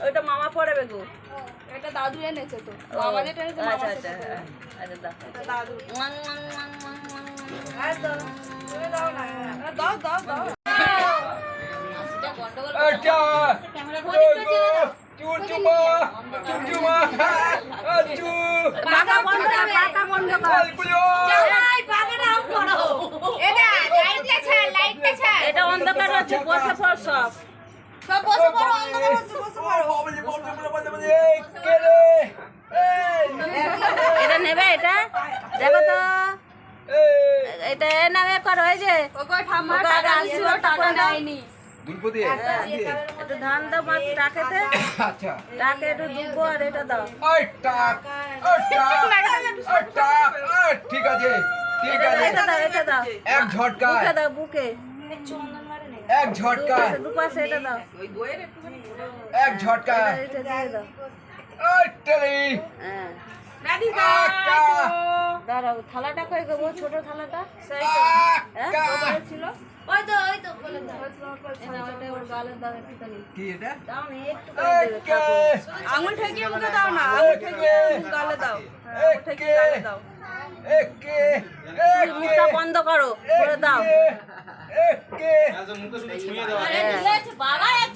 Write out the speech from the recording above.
ওইটা মামা পড়াবে গো। এটা দাদু এনেছে তো। মামা যেটা এনেছে মামা আচ্ছা আচ্ছা দাও। এটা দাদু। আর দাও। তুমি দাও না। দাও দাও দাও। আচ্ছা চুচুমা চুচুমা আচু পাকা বন্ধ কর, পাকা বন্ধ কর। এই পাকাটা অফ করো। এটা লাইটটা ছাড়, লাইটটা ছাড়। এটা অন্ধকার হচ্ছে, বসে পড় সব। সব বসে পড়ো, অন্ধকার হচ্ছে, বসে পড়ো। এটা নেবে, এটা দেখো তো, এটা এ নামে করো। এই যে ওগো ঠাম্মা ওকে আগে টাকা আনছি, দিছিল, ওটা টাকা করে দাও। দেয়নি। দুলপতি একটু ধান দাও মাছ টাকেতে, আচ্ছা টাকে একটু দুবো আর এটা দাও। ওই টাক ঠিক আছে ঠিক আছে এটা দাও, এটা দাও, এক ঝটকায় বুকে দাও, বুকে এক ঝটকায় দুপাশে এটা দাও, এক ঝটকায় এটা দিয়ে দাও। ওই টেলি হ্যাঁ আকা দাঁড়াও, থালাটা কই গো, ছোট থালাটা হ্যাঁ আকা ওপরে ছিল। ওই তো বলে দাও। ওইটা ওর গালে দাও একটুখানি। কি এটা দাও না, একটু করে দেবে, থাকো। আঙুল ঠেকিয়ে মুখে দাও না, আঙুল ঠেকিয়ে গালে দাও। আঙুল ঠেকিয়ে গালে দাও। একে তুমি মুখটা বন্ধ করো, করে দাও। একে আরে দিয়েছে বাবা, এক